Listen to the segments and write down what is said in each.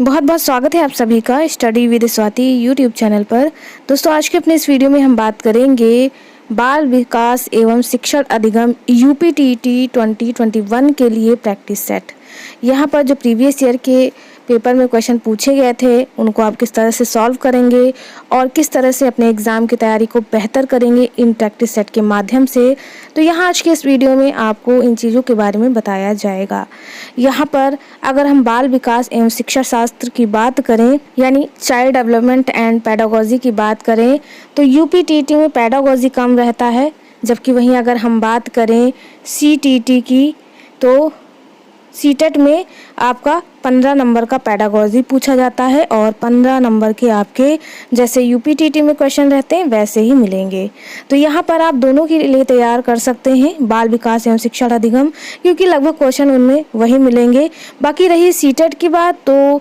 बहुत बहुत स्वागत है आप सभी का study with Swati YouTube channel पर। दोस्तों, आज के अपने इस वीडियो में हम बात करेंगे बाल विकास एवं शिक्षण अधिगम यूपीटीटी 2021 के लिए प्रैक्टिस सेट। यहाँ पर जो प्रीवियस ईयर के पेपर में क्वेश्चन पूछे गए थे उनको आप किस तरह से सॉल्व करेंगे और किस तरह से अपने एग्ज़ाम की तैयारी को बेहतर करेंगे इन प्रैक्टिस सेट के माध्यम से। तो यहाँ आज के इस वीडियो में आपको इन चीज़ों के बारे में बताया जाएगा। यहाँ पर अगर हम बाल विकास एवं शिक्षा शास्त्र की बात करें यानी चाइल्ड डेवलपमेंट एंड पेडागोजी की बात करें तो यूपीटीटी में पेडागोजी कम रहता है, जबकि वहीं अगर हम बात करें सीटीटी की तो सीटेट में आपका 15 नंबर का पेडागोजी पूछा जाता है और 15 नंबर के आपके जैसे यूपीटीटी में क्वेश्चन रहते हैं वैसे ही मिलेंगे। तो यहाँ पर आप दोनों के लिए तैयार कर सकते हैं बाल विकास एवं शिक्षण अधिगम, क्योंकि लगभग क्वेश्चन उनमें वही मिलेंगे। बाकी रही सीटेट की बात, तो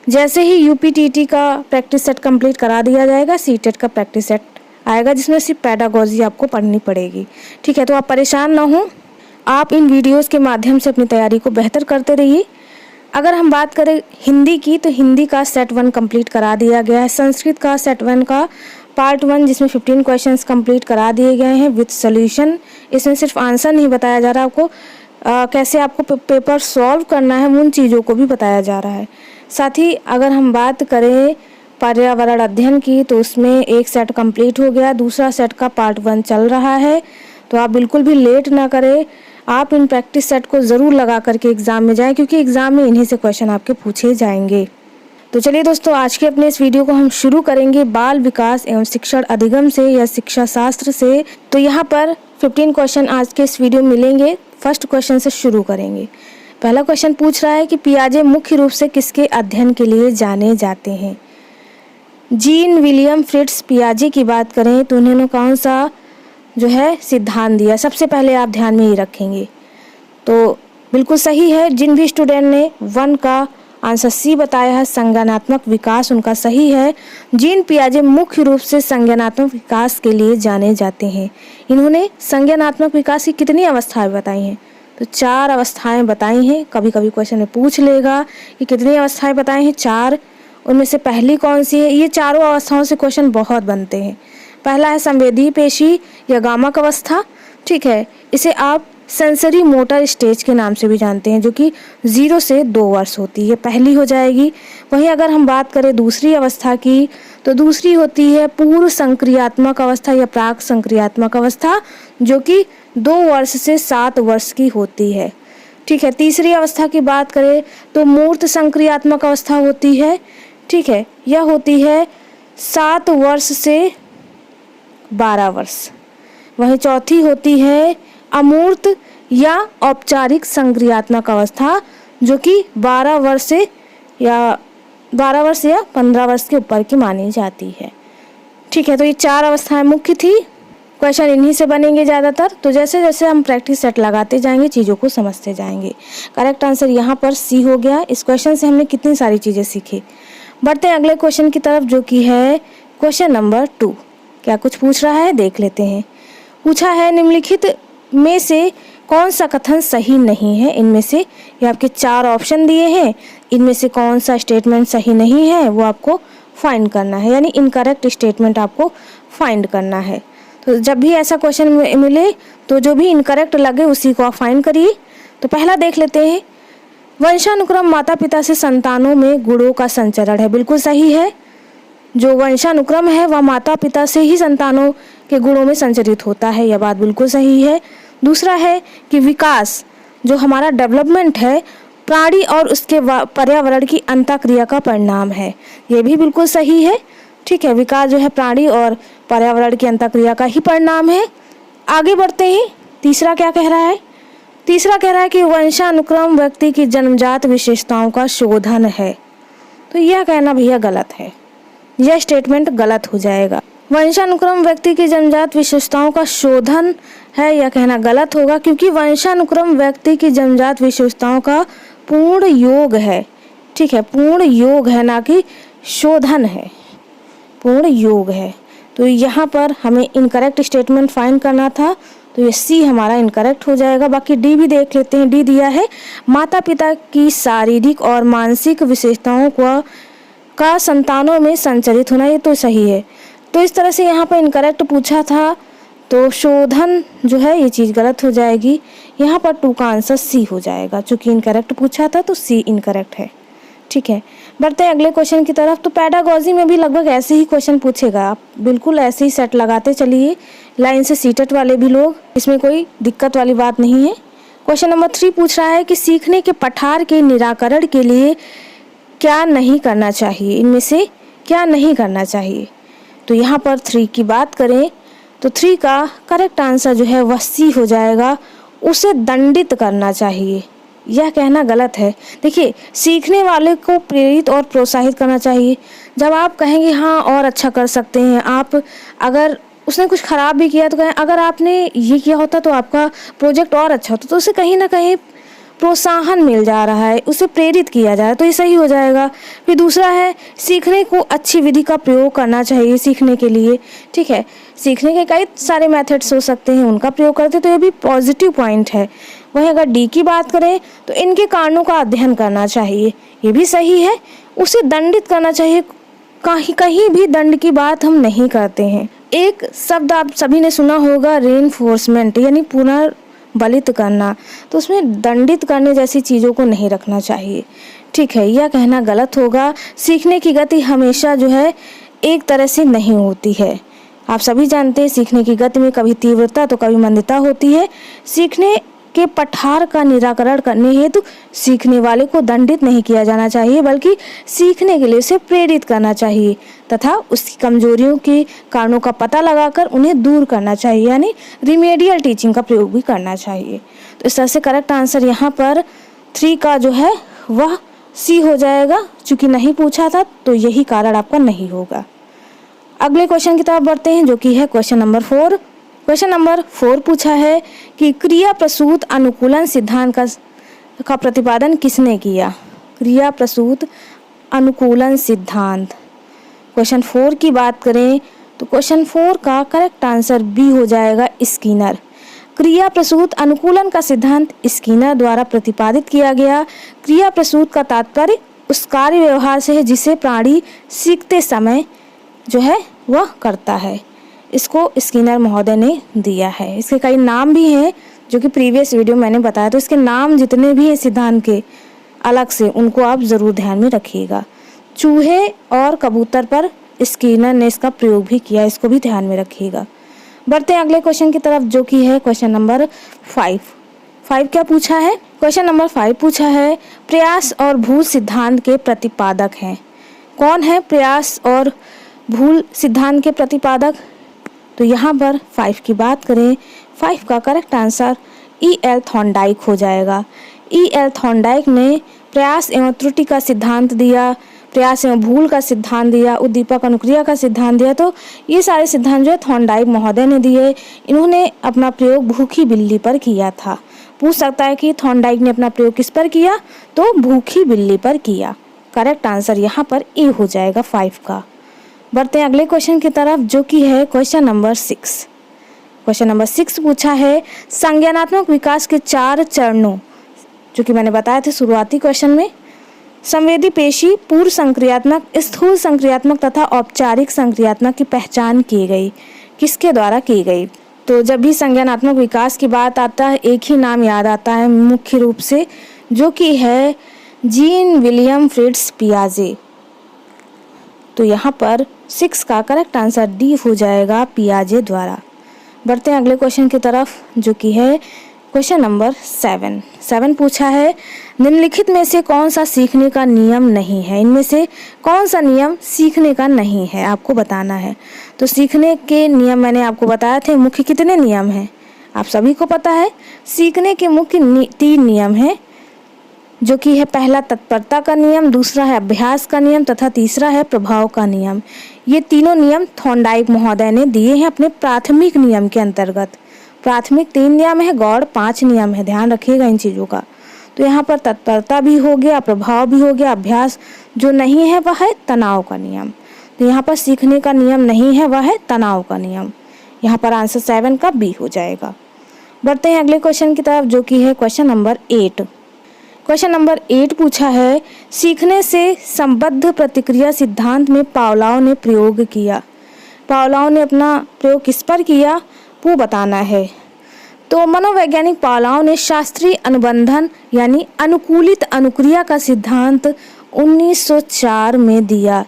जैसे ही यूपीटीटी का प्रैक्टिस सेट कंप्लीट करा दिया जाएगा सीटेट का प्रैक्टिस सेट आएगा जिसमें सिर्फ पेडागोजी आपको पढ़नी पड़ेगी। ठीक है, तो आप परेशान ना हो, आप इन वीडियोस के माध्यम से अपनी तैयारी को बेहतर करते रहिए। अगर हम बात करें हिंदी की तो हिंदी का सेट 1 कंप्लीट करा दिया गया है। संस्कृत का सेट 1 का पार्ट 1 जिसमें 15 क्वेश्चंस कंप्लीट करा दिए गए हैं विद सॉल्यूशन। इसमें सिर्फ आंसर नहीं बताया जा रहा, आपको कैसे आपको पेपर सॉल्व करना है उन चीज़ों को भी बताया जा रहा है। साथ ही अगर हम बात करें पर्यावरण अध्ययन की तो उसमें एक सेट कंप्लीट हो गया, दूसरा सेट का पार्ट 1 चल रहा है। तो आप बिल्कुल भी लेट ना करें, आप इन प्रैक्टिस सेट को ज़रूर लगा करके एग्ज़ाम में जाएं, क्योंकि एग्ज़ाम में इन्हीं से क्वेश्चन आपके पूछे जाएंगे। तो चलिए दोस्तों, आज के अपने इस वीडियो को हम शुरू करेंगे बाल विकास एवं शिक्षण अधिगम से या शिक्षा शास्त्र से। तो यहाँ पर 15 क्वेश्चन आज के इस वीडियो में मिलेंगे। फर्स्ट क्वेश्चन से शुरू करेंगे। पहला क्वेश्चन पूछ रहा है कि पियाजे मुख्य रूप से किसके अध्ययन के लिए जाने जाते हैं। जीन विलियम फ्रिट्ज पियाजे की बात करें तो उन्होंने कौन सा जो है सिद्धांत दिया, सबसे पहले आप ध्यान में ही रखेंगे। तो बिल्कुल सही है, जिन भी स्टूडेंट ने 1 का आंसर सी बताया है संज्ञानात्मक विकास उनका सही है। जीन पियाजे मुख्य रूप से संज्ञानात्मक विकास के लिए जाने जाते हैं। इन्होंने संज्ञानात्मक विकास की कितनी अवस्थाएं बताई हैं, तो 4 अवस्थाएं बताई हैं। कभी कभी क्वेश्चन में पूछ लेगा कि कितनी अवस्थाएं बताई हैं, 4। उनमें से पहली कौन सी है। ये चारों अवस्थाओं से क्वेश्चन बहुत बनते हैं। पहला है संवेदी पेशी या गामक अवस्था। ठीक है, इसे आप सेंसरी मोटर स्टेज के नाम से भी जानते हैं, जो कि 0 से 2 वर्ष होती है, पहली हो जाएगी। वहीं अगर हम बात करें दूसरी अवस्था की तो दूसरी होती है पूर्व संक्रियात्मक अवस्था या प्राक संक्रियात्मक अवस्था, जो कि 2 वर्ष से 7 वर्ष की होती है। ठीक है, तीसरी अवस्था की बात करें तो मूर्त संक्रियात्मक अवस्था होती है। ठीक है, यह होती है 7 वर्ष से 12 वर्ष। वहीं चौथी होती है अमूर्त या औपचारिक संक्रियात्मक अवस्था, जो कि 12 वर्ष या 15 वर्ष के ऊपर की मानी जाती है। ठीक है, तो ये 4 अवस्थाएं मुख्य थी। क्वेश्चन इन्हीं से बनेंगे ज़्यादातर। तो जैसे जैसे हम प्रैक्टिस सेट लगाते जाएंगे चीज़ों को समझते जाएंगे। करेक्ट आंसर यहाँ पर सी हो गया। इस क्वेश्चन से हमने कितनी सारी चीज़ें सीखी। बढ़ते हैं अगले क्वेश्चन की तरफ, जो कि है क्वेश्चन नंबर 2। क्या कुछ पूछ रहा है देख लेते हैं। पूछा है निम्नलिखित में से कौन सा कथन सही नहीं है। इनमें से ये आपके 4 ऑप्शन दिए हैं, इनमें से कौन सा स्टेटमेंट सही नहीं है वो आपको फाइंड करना है, यानी इनकरेक्ट स्टेटमेंट आपको फाइंड करना है। तो जब भी ऐसा क्वेश्चन मिले तो जो भी इनकरेक्ट लगे उसी को आप फाइंड करिए। तो पहला देख लेते हैं, वंशानुक्रम माता पिता से संतानों में गुणों का संचरण है। बिल्कुल सही है, जो वंशानुक्रम है वह माता पिता से ही संतानों के गुणों में संचरित होता है, यह बात बिल्कुल सही है। दूसरा है कि विकास जो हमारा डेवलपमेंट है प्राणी और उसके पर्यावरण की अंतःक्रिया का परिणाम है, यह भी बिल्कुल सही है। ठीक है, विकास जो है प्राणी और पर्यावरण की अंतःक्रिया का ही परिणाम है। आगे बढ़ते हैं, तीसरा क्या कह रहा है। तीसरा कह रहा है कि वंशानुक्रम व्यक्ति की जन्मजात विशेषताओं का शोधन है। तो यह कहना भैया गलत है, यह स्टेटमेंट गलत हो जाएगा। वंशानुक्रम व्यक्ति की जन्मजात विशेषताओं का शोधन है, यह कहना गलत होगा, क्योंकि वंशानुक्रम व्यक्ति की जन्मजात विशेषताओं का पूर्ण योग है। ठीक है, पूर्ण योग है, ना कि शोधन है, पूर्ण योग है। तो यहाँ पर हमें इनकरेक्ट स्टेटमेंट फाइंड करना था, तो ये सी हमारा इनकरेक्ट हो जाएगा। बाकी डी भी देख लेते हैं। डी दिया है माता पिता की शारीरिक और मानसिक विशेषताओं का संतानों में संचरित होना, ये तो सही है। तो इस तरह से यहाँ पर इनकरेक्ट पूछा था, तो शोधन जो है ये चीज़ गलत हो जाएगी। यहाँ पर 2 का आंसर सी हो जाएगा। चूँकि इनकरेक्ट पूछा था तो सी इनकरेक्ट है। ठीक है, बढ़ते हैं अगले क्वेश्चन की तरफ। तो पेडागोजी में भी लगभग ऐसे ही क्वेश्चन पूछेगा, आप बिल्कुल ऐसे ही सेट लगाते चलिए लाइन से, सीटेट वाले भी लोग, इसमें कोई दिक्कत वाली बात नहीं है। क्वेश्चन नंबर 3 पूछ रहा है कि सीखने के पठार के निराकरण के लिए क्या नहीं करना चाहिए, इनमें से क्या नहीं करना चाहिए। तो यहाँ पर 3 की बात करें तो 3 का करेक्ट आंसर जो है वह सी हो जाएगा, उसे दंडित करना चाहिए। यह कहना गलत है। देखिए, सीखने वाले को प्रेरित और प्रोत्साहित करना चाहिए। जब आप कहेंगे हाँ और अच्छा कर सकते हैं, आप अगर उसने कुछ ख़राब भी किया तो कहें अगर आपने ये किया होता तो आपका प्रोजेक्ट और अच्छा होता, तो उसे कहीं ना कहीं प्रोत्साहन मिल जा रहा है, उसे प्रेरित किया जा रहा है, तो ये सही हो जाएगा। फिर दूसरा है सीखने को अच्छी विधि का प्रयोग करना चाहिए सीखने के लिए। ठीक है, सीखने के कई सारे मेथड्स हो सकते हैं, उनका प्रयोग करते तो ये भी पॉजिटिव पॉइंट है। वहीं अगर डी की बात करें तो इनके कारणों का अध्ययन करना चाहिए, ये भी सही है। उसे दंडित करना चाहिए, कहीं भी दंड की बात हम नहीं करते हैं। एक शब्द आप सभी ने सुना होगा, रेनफोर्समेंट, यानी पुनर्बलित करना, तो उसमें दंडित करने जैसी चीज़ों को नहीं रखना चाहिए। ठीक है, यह कहना गलत होगा। सीखने की गति हमेशा जो है एक तरह से नहीं होती है। आप सभी जानते हैं सीखने की गति में कभी तीव्रता तो कभी मंदता होती है। सीखने के पठार का निराकरण करने हेतु सीखने वाले को दंडित नहीं किया जाना चाहिए, बल्कि सीखने के लिए उसे प्रेरित करना चाहिए तथा उसकी कमजोरियों के कारणों का पता लगाकर उन्हें दूर करना चाहिए, यानी रिमेडियल टीचिंग का प्रयोग भी करना चाहिए। तो इस तरह से करेक्ट आंसर यहाँ पर 3 का जो है वह सी हो जाएगा। चूँकि नहीं पूछा था तो यही कारण आपका नहीं होगा। अगले क्वेश्चन की तरफ बढ़ते हैं, जो कि है क्वेश्चन नंबर 4। क्वेश्चन नंबर 4 पूछा है कि क्रिया प्रसूत अनुकूलन सिद्धांत का प्रतिपादन किसने किया। क्रिया प्रसूत अनुकूलन सिद्धांत, क्वेश्चन 4 की बात करें तो क्वेश्चन 4 का करेक्ट आंसर बी हो जाएगा, स्किनर। क्रिया प्रसूत अनुकूलन का सिद्धांत स्किनर द्वारा प्रतिपादित किया गया। क्रिया प्रसूत का तात्पर्य उस कार्य व्यवहार से है जिसे प्राणी सीखते समय जो है वह करता है। इसको स्किनर महोदय ने दिया है। इसके कई नाम भी हैं जो कि प्रीवियस वीडियो मैंने बताया, तो इसके नाम जितने भी हैं सिद्धांत के अलग से, उनको आप ज़रूर ध्यान में रखिएगा। चूहे और कबूतर पर स्किनर ने इसका प्रयोग भी किया, इसको भी ध्यान में रखिएगा। बढ़ते हैं अगले क्वेश्चन की तरफ, जो कि है क्वेश्चन नंबर 5। क्या पूछा है? क्वेश्चन नंबर 5 पूछा है प्रयास और भूल सिद्धांत के प्रतिपादक हैं। कौन है प्रयास और भूल सिद्धांत के प्रतिपादक? तो यहाँ पर 5 की बात करें, 5 का करेक्ट आंसर E.L. थॉर्नडाइक हो जाएगा। E.L. थॉर्नडाइक ने प्रयास एवं त्रुटि का सिद्धांत दिया, प्रयास एवं भूल का सिद्धांत दिया, उद्दीपक अनुक्रिया का सिद्धांत दिया। तो ये सारे सिद्धांत जो है थॉर्नडाइक महोदय ने दिए। इन्होंने अपना प्रयोग भूखी बिल्ली पर किया था। पूछ सकता है कि थॉर्नडाइक ने अपना प्रयोग किस पर किया, तो भूखी बिल्ली पर किया। करेक्ट आंसर यहाँ पर ए हो जाएगा 5 का। बढ़ते हैं अगले क्वेश्चन की तरफ, जो कि है क्वेश्चन नंबर 6। क्वेश्चन नंबर 6 पूछा है संज्ञानात्मक विकास के 4 चरणों, जो कि मैंने बताए थे शुरुआती क्वेश्चन में। संवेदी पेशी, पूर्व संक्रियात्मक, स्थूल संक्रियात्मक तथा औपचारिक संक्रियात्मक की पहचान की गई। किसके द्वारा की गई? तो जब भी संज्ञानात्मक विकास की बात आता है एक ही नाम याद आता है मुख्य रूप से, जो कि है जीन विलियम फ्रिट्ज पियाजे। तो यहाँ पर 6 का करेक्ट आंसर डी हो जाएगा, पियाजे द्वारा। बढ़ते हैं अगले क्वेश्चन की तरफ, जो कि है क्वेश्चन नंबर 7 पूछा है निम्नलिखित में से कौन सा सीखने का नियम नहीं है। इनमें से कौन सा नियम सीखने का नहीं है, आपको बताना है। तो सीखने के नियम मैंने आपको बताए थे, मुख्य कितने नियम हैं आप सभी को पता है। सीखने के मुख्य 3 नियम हैं, जो कि है पहला तत्परता का नियम, दूसरा है अभ्यास का नियम तथा तीसरा है प्रभाव का नियम। ये तीनों नियम थॉर्नडाइक महोदय ने दिए हैं अपने प्राथमिक नियम के अंतर्गत। प्राथमिक 3 नियम है, गौड़ 5 नियम है, ध्यान रखिएगा इन चीज़ों का। तो यहाँ पर तत्परता भी हो गया, प्रभाव भी हो गया, अभ्यास जो नहीं है वह है तनाव का नियम। तो यहाँ पर सीखने का नियम नहीं है, वह है तनाव का नियम। यहाँ पर आंसर 7 का बी हो जाएगा। बढ़ते हैं अगले क्वेश्चन की तरफ, जो कि है क्वेश्चन नंबर 8। क्वेश्चन नंबर 8 पूछा है, सीखने से संबद्ध प्रतिक्रिया सिद्धांत में पावलोव ने प्रयोग किया। पावलोव ने अपना प्रयोग किस पर किया वो बताना है। तो मनोवैज्ञानिक पावलोव ने शास्त्रीय अनुबंधन यानी अनुकूलित अनुक्रिया का सिद्धांत 1904 में दिया,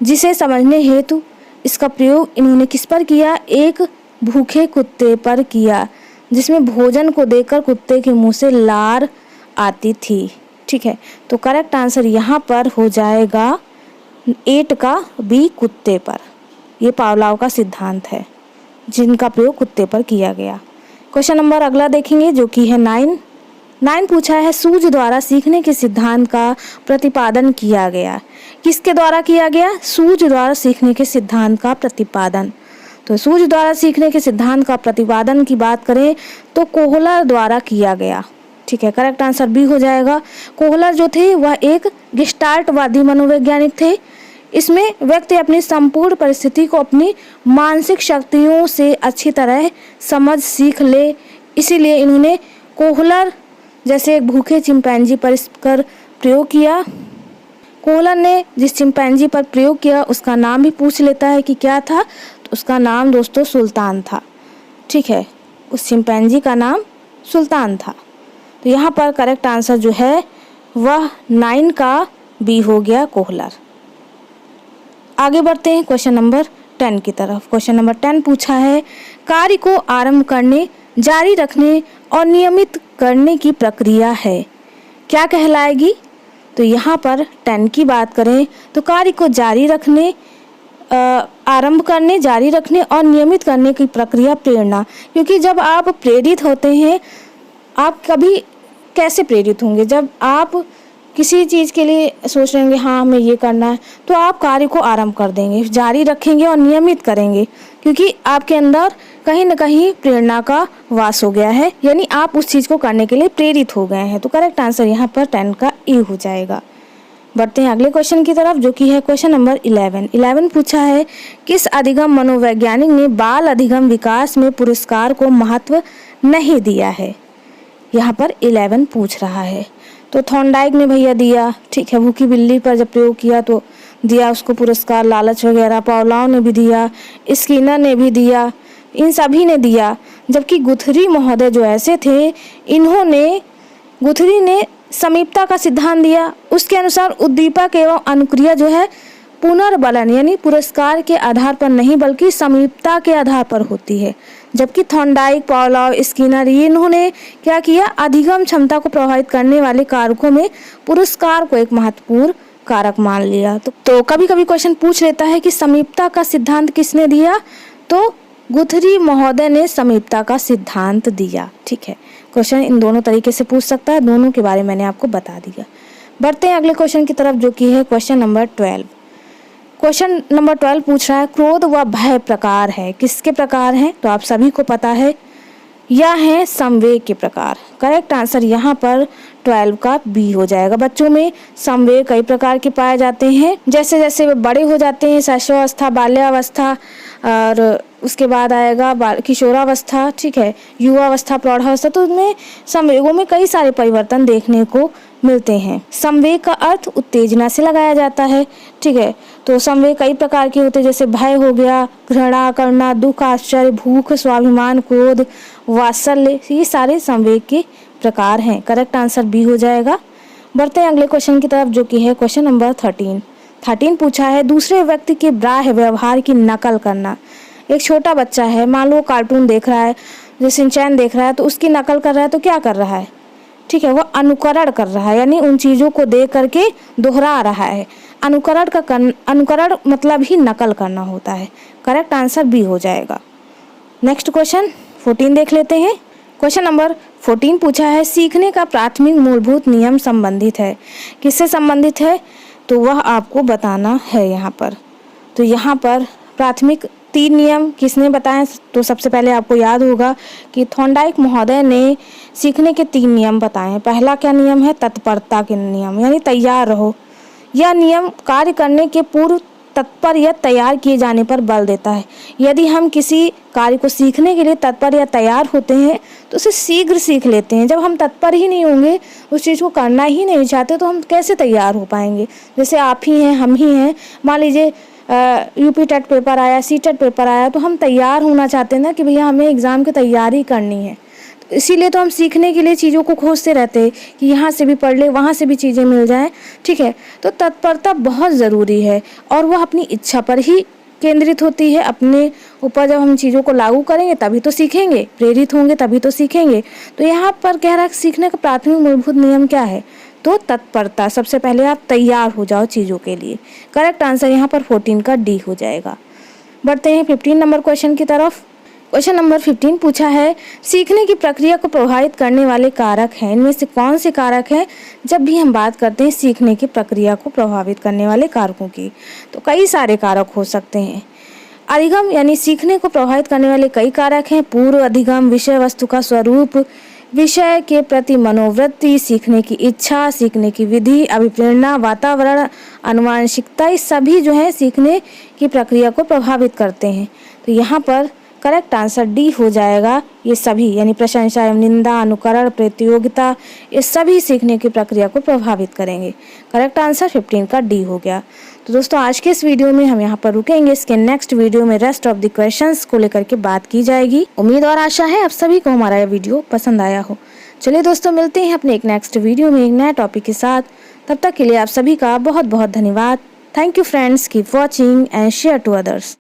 जिसे समझने हेतु इसका प्रयोग इन्होंने किस पर किया, एक भूखे कुत्ते पर किया, जिसमें भोजन को देखकर कुत्ते के मुंह से लार आती थी। ठीक है, तो करेक्ट आंसर यहाँ पर हो जाएगा 8 का बी, कुत्ते पर। ये पावलोव का सिद्धांत है जिनका प्रयोग कुत्ते पर किया गया। क्वेश्चन नंबर अगला देखेंगे, जो कि है 9 पूछा है, सूझ द्वारा सीखने के सिद्धांत का प्रतिपादन किया गया। किसके द्वारा किया गया? सूझ द्वारा सीखने के सिद्धांत का प्रतिपादन। तो सूझ द्वारा सीखने के सिद्धांत का प्रतिपादन की बात करें तो कोहलर द्वारा किया गया। ठीक है, करेक्ट आंसर बी हो जाएगा। कोहलर जो थे वह एक गेस्टाल्टवादी मनोवैज्ञानिक थे। इसमें व्यक्ति अपनी संपूर्ण परिस्थिति को अपनी मानसिक शक्तियों से अच्छी तरह समझ सीख ले, इसीलिए इन्होंने कोहलर जैसे एक भूखे चिंपैंजी पर इसकर प्रयोग किया। कोहलर ने जिस चिंपैंजी पर प्रयोग किया उसका नाम भी पूछ लेता है कि क्या था, तो उसका नाम दोस्तों सुल्तान था। ठीक है, उस चिंपैंजी का नाम सुल्तान था। तो यहाँ पर करेक्ट आंसर जो है वह 9 का बी हो गया, कोहलर। आगे बढ़ते हैं क्वेश्चन नंबर 10 की तरफ। क्वेश्चन नंबर 10 पूछा है, कार्य को आरंभ करने, जारी रखने और नियमित करने की प्रक्रिया है, क्या कहलाएगी? तो यहाँ पर 10 की बात करें तो कार्य को जारी रखने, आरंभ करने, जारी रखने और नियमित करने की प्रक्रिया प्रेरणा। क्योंकि जब आप प्रेरित होते हैं, आप कभी कैसे प्रेरित होंगे? जब आप किसी चीज़ के लिए सोच रहे होंगे, हाँ हमें ये करना है, तो आप कार्य को आरंभ कर देंगे, जारी रखेंगे और नियमित करेंगे, क्योंकि आपके अंदर कहीं न कहीं प्रेरणा का वास हो गया है, यानी आप उस चीज़ को करने के लिए प्रेरित हो गए हैं। तो करेक्ट आंसर यहाँ पर 10 का ए हो जाएगा। बढ़ते हैं अगले क्वेश्चन की तरफ, जो कि है क्वेश्चन नंबर 11 पूछा है, किस अधिगम मनोवैज्ञानिक ने बाल अधिगम विकास में पुरस्कार को महत्व नहीं दिया है? यहाँ पर 11 पूछ रहा है। तो थॉर्नडाइक ने भैया दिया। ठीक है, भूखी बिल्ली पर जब प्रयोग किया तो दिया उसको पुरस्कार, लालच वगैरह। पावलोव ने भी दिया, स्किनर ने भी दिया, इन सभी ने दिया। जबकि गुथरी महोदय जो ऐसे थे, गुथरी ने समीपता का सिद्धांत दिया। उसके अनुसार उद्दीपक एवं अनुक्रिया जो है पुनर्बलन यानी पुरस्कार के आधार पर नहीं बल्कि समीपता के आधार पर होती है। जबकि थॉर्नडाइक, पावलोव, स्किनर इन्होंने क्या किया, अधिगम क्षमता को प्रभावित करने वाले कारकों में पुरस्कार को एक महत्वपूर्ण कारक मान लिया। तो कभी कभी क्वेश्चन पूछ लेता है कि समीपता का सिद्धांत किसने दिया? तो गुथरी महोदय ने समीपता का सिद्धांत दिया। ठीक है, क्वेश्चन इन दोनों तरीके से पूछ सकता है, दोनों के बारे में मैंने आपको बता दिया। बढ़ते हैं अगले क्वेश्चन की तरफ, जो कि है क्वेश्चन नंबर 12। क्वेश्चन नंबर 12 पूछ रहा है, क्रोध व भय प्रकार है, किसके प्रकार हैं? तो आप सभी को पता है, या है संवेग के प्रकार। करेक्ट आंसर यहाँ पर 12 का बी हो जाएगा। बच्चों में संवेग कई प्रकार के पाए जाते हैं, जैसे जैसे वे बड़े हो जाते हैं, शैशवावस्था, बाल्यावस्था, और उसके बाद आएगा किशोरावस्था, ठीक है, युवावस्था, प्रौढ़ावस्था। तो उनमें संवेगों में कई सारे परिवर्तन देखने को मिलते हैं। संवेग का अर्थ उत्तेजना से लगाया जाता है। ठीक है, तो संवेग कई प्रकार के होते हैं, जैसे भय हो गया, घृणा करना, दुख, आश्चर्य, भूख, स्वाभिमान, क्रोध, वात्सल्य, ये सारे संवेग के प्रकार हैं। करेक्ट आंसर बी हो जाएगा। बढ़ते हैं अगले क्वेश्चन की तरफ, जो कि है क्वेश्चन नंबर 13 पूछा है, दूसरे व्यक्ति के बाह्य व्यवहार की नकल करना। एक छोटा बच्चा है, मान लो कार्टून देख रहा है, जैसे शिनचैन देख रहा है, तो उसकी नकल कर रहा है, तो क्या कर रहा है? ठीक है, वो अनुकरण कर रहा है, यानी उन चीज़ों को देख करके दोहरा रहा है। अनुकरण मतलब ही नकल करना होता है। करेक्ट आंसर बी हो जाएगा। नेक्स्ट क्वेश्चन 14 देख लेते हैं। क्वेश्चन नंबर 14 पूछा है, सीखने का प्राथमिक मूलभूत नियम संबंधित है, किससे संबंधित है? तो वह आपको बताना है यहाँ पर। तो यहाँ पर प्राथमिक 3 नियम किसने बताए? तो सबसे पहले आपको याद होगा कि थॉर्नडाइक महोदय ने सीखने के 3 नियम बताए हैं। पहला क्या नियम है? तत्परता के नियम, यानी तैयार रहो। यह नियम कार्य करने के पूर्व तत्पर या तैयार किए जाने पर बल देता है। यदि हम किसी कार्य को सीखने के लिए तत्पर या तैयार होते हैं तो उसे शीघ्र सीख लेते हैं। जब हम तत्पर ही नहीं होंगे, उस चीज़ को करना ही नहीं चाहते, तो हम कैसे तैयार हो पाएंगे। जैसे आप ही हैं, हम ही हैं, मान लीजिए यूपी टेट पेपर आया, सी टेट पेपर आया, तो हम तैयार होना चाहते हैं ना कि भैया हमें एग्ज़ाम की तैयारी करनी है। तो इसीलिए तो हम सीखने के लिए चीज़ों को खोजते रहते हैं कि यहाँ से भी पढ़ ले, वहाँ से भी चीज़ें मिल जाएं। ठीक है, तो तत्परता बहुत ज़रूरी है और वह अपनी इच्छा पर ही केंद्रित होती है। अपने ऊपर जब हम चीज़ों को लागू करेंगे तभी तो सीखेंगे, प्रेरित होंगे तभी तो सीखेंगे। तो यहाँ पर कह रहा है सीखने का प्राथमिक मूलभूत नियम क्या है, तो तत्परता। सबसे पहले आप तैयार हो जाओ चीज़ों के लिए। करेक्ट आंसर यहाँ पर 14 का डी हो जाएगा। बढ़ते हैं 15 नंबर क्वेश्चन की तरफ। क्वेश्चन नंबर 15 पूछा है, सीखने की प्रक्रिया को प्रभावित करने वाले कारक हैं, इनमें से कौन से कारक हैं। जब भी हम बात करते हैं सीखने की प्रक्रिया को प्रभावित करने वाले कारकों की, तो कई सारे कारक हो सकते हैं। अधिगम यानी सीखने को प्रभावित करने वाले कई कारक हैं। पूर्व अधिगम, विषय वस्तु का स्वरूप, विषय के प्रति मनोवृत्ति, सीखने की इच्छा, सीखने की विधि, अभिप्रेरणा, वातावरण, आनुवंशिकता, ये सभी जो है सीखने की प्रक्रिया को प्रभावित करते हैं। तो यहाँ पर करेक्ट आंसर डी हो जाएगा। ये सभी यानी प्रशंसा एवं निंदा, अनुकरण, प्रतियोगिता, ये सभी सीखने की प्रक्रिया को प्रभावित करेंगे। करेक्ट आंसर 15 का डी हो गया। तो दोस्तों आज के इस वीडियो में हम यहाँ पर रुकेंगे। इसके नेक्स्ट वीडियो में रेस्ट ऑफ द क्वेश्चंस को लेकर के बात की जाएगी। उम्मीद और आशा है आप सभी को हमारा यह वीडियो पसंद आया हो। चलिए दोस्तों, मिलते हैं अपने एक नेक्स्ट वीडियो में एक नए टॉपिक के साथ। तब तक के लिए आप सभी का बहुत बहुत धन्यवाद। Thank you friends, keep watching and share to others.